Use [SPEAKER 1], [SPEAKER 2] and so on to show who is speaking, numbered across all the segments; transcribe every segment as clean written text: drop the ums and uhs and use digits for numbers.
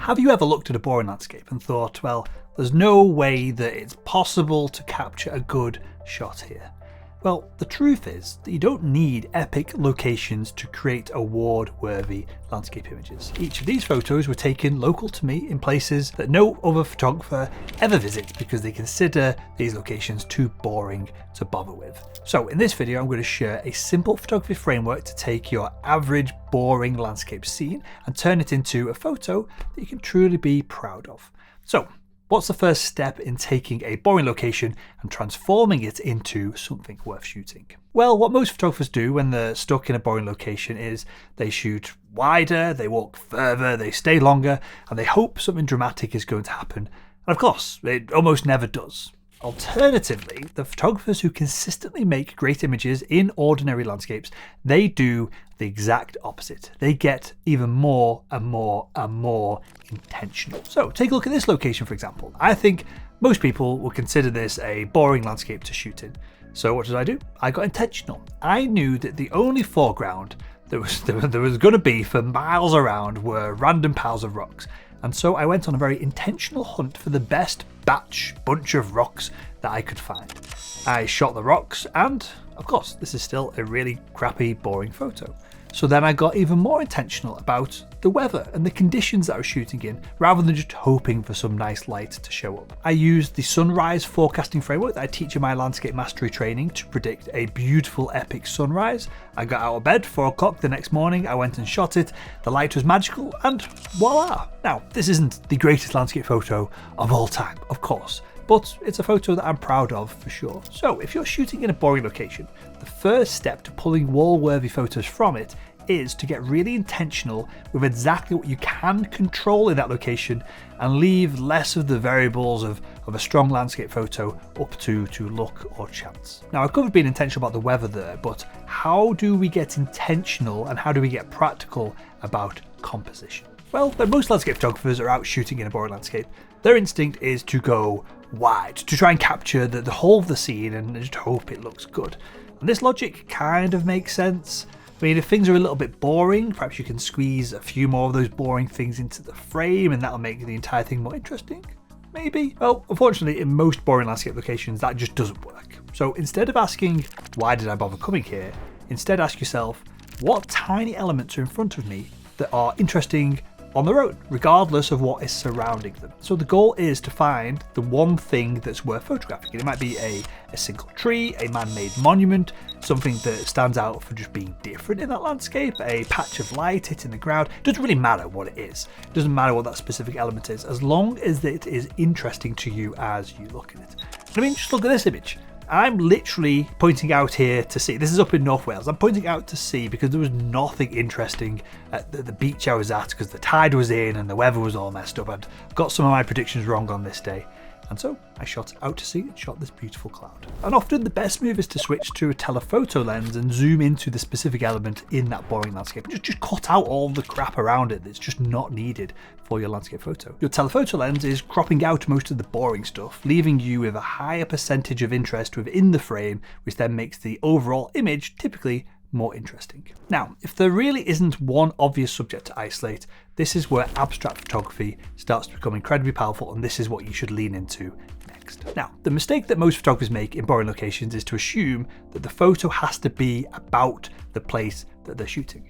[SPEAKER 1] Have you ever looked at a boring landscape and thought, well, there's no way that it's possible to capture a good shot here? Well, the truth is that you don't need epic locations to create award-worthy landscape images. Each of these photos were taken local to me in places that no other photographer ever visits because they consider these locations too boring to bother with. So in this video, I'm going to share a simple photography framework to take your average boring landscape scene and turn it into a photo that you can truly be proud of. So, what's the first step in taking a boring location and transforming it into something worth shooting? Well, what most photographers do when they're stuck in a boring location is they shoot wider, they walk further, they stay longer, and they hope something dramatic is going to happen. And of course, it almost never does. Alternatively, the photographers who consistently make great images in ordinary landscapes, they do the exact opposite. They get even more and more and more intentional. So take a look at this location, for example. I think most people would consider this a boring landscape to shoot in. So what did I do? I got intentional. I knew that the only foreground there was going to be for miles around were random piles of rocks. And so I went on a very intentional hunt for the best bunch of rocks that I could find. I shot the rocks and, of course, this is still a really crappy, boring photo. So then I got even more intentional about the weather and the conditions that I was shooting in, rather than just hoping for some nice light to show up. I used the sunrise forecasting framework that I teach in my landscape mastery training to predict a beautiful, epic sunrise. I got out of bed 4 o'clock the next morning, I went and shot it, the light was magical, and voila! Now, this isn't the greatest landscape photo of all time, of course, but it's a photo that I'm proud of for sure. So if you're shooting in a boring location, the first step to pulling wall-worthy photos from it is to get really intentional with exactly what you can control in that location and leave less of the variables of a strong landscape photo up to luck or chance. Now, I've covered being intentional about the weather there, but how do we get intentional and how do we get practical about composition? Well, when most landscape photographers are out shooting in a boring landscape, their instinct is to go wide, to try and capture the whole of the scene and just hope it looks good. And this logic kind of makes sense. I mean, if things are a little bit boring, perhaps you can squeeze a few more of those boring things into the frame and that'll make the entire thing more interesting. Maybe. Well, unfortunately, in most boring landscape locations, that just doesn't work. So instead of asking, why did I bother coming here? Instead ask yourself, what tiny elements are in front of me that are interesting on their own, regardless of what is surrounding them. So the goal is to find the one thing that's worth photographing. It might be a single tree, a man-made monument, something that stands out for just being different in that landscape, a patch of light hitting the ground. It doesn't really matter what it is. It doesn't matter what that specific element is, as long as it is interesting to you as you look at it. I mean, just look at this image. I'm literally pointing out here to sea. This is up in North Wales. I'm pointing out to sea because there was nothing interesting at the beach I was at because the tide was in and the weather was all messed up. I'd got some of my predictions wrong on this day. And so I shot out to sea and shot this beautiful cloud. And often the best move is to switch to a telephoto lens and zoom into the specific element in that boring landscape. Just cut out all the crap around it that's just not needed for your landscape photo. Your telephoto lens is cropping out most of the boring stuff, leaving you with a higher percentage of interest within the frame, which then makes the overall image typically more interesting. Now, if there really isn't one obvious subject to isolate, this is where abstract photography starts to become incredibly powerful, and this is what you should lean into next. Now, the mistake that most photographers make in boring locations is to assume that the photo has to be about the place that they're shooting.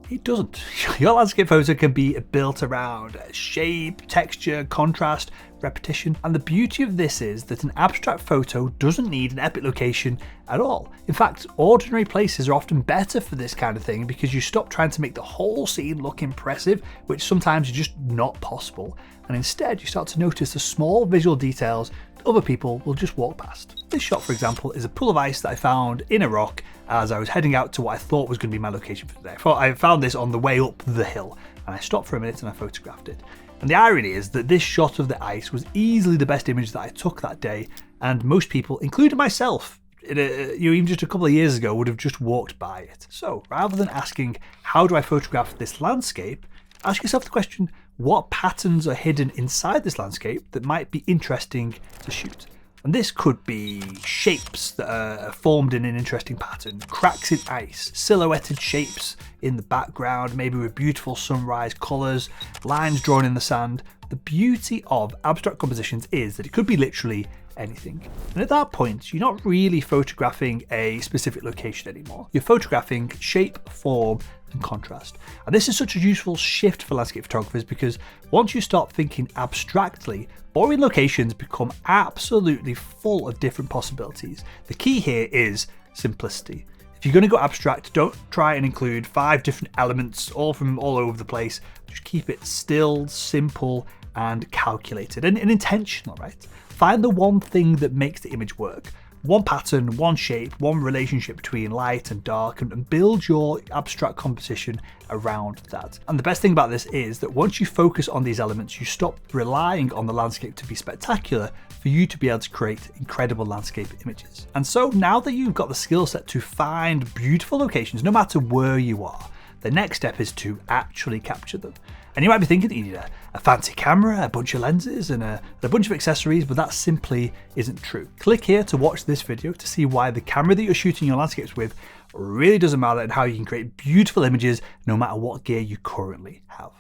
[SPEAKER 1] It doesn't. Your landscape photo can be built around shape, texture, contrast, repetition, and the beauty of this is that an abstract photo doesn't need an epic location at all. In fact, ordinary places are often better for this kind of thing because you stop trying to make the whole scene look impressive, which sometimes is just not possible, and instead you start to notice the small visual details that other people will just walk past. This shot, for example, is a pool of ice that I found in a rock as I was heading out to what I thought was going to be my location for today. I found this on the way up the hill, and I stopped for a minute and I photographed it. And the irony is that this shot of the ice was easily the best image that I took that day, and most people, including myself, even just a couple of years ago, would have just walked by it. So rather than asking, how do I photograph this landscape, ask yourself the question, what patterns are hidden inside this landscape that might be interesting to shoot? And this could be shapes that are formed in an interesting pattern, cracks in ice, silhouetted shapes in the background, maybe with beautiful sunrise colours, lines drawn in the sand. The beauty of abstract compositions is that it could be literally anything. And at that point, you're not really photographing a specific location anymore. You're photographing shape, form, and contrast. And this is such a useful shift for landscape photographers because once you start thinking abstractly, boring locations become absolutely full of different possibilities. The key here is simplicity. If you're going to go abstract, don't try and include 5 different elements all from all over the place. Just keep it still, simple, and calculated and intentional, right? Find the one thing that makes the image work. One pattern, one shape, one relationship between light and dark, and build your abstract composition around that. And the best thing about this is that once you focus on these elements, you stop relying on the landscape to be spectacular for you to be able to create incredible landscape images. And so now that you've got the skill set to find beautiful locations, no matter where you are, the next step is to actually capture them. And you might be thinking that you need a fancy camera, a bunch of lenses, and a bunch of accessories, but that simply isn't true. Click here to watch this video to see why the camera that you're shooting your landscapes with really doesn't matter and how you can create beautiful images no matter what gear you currently have.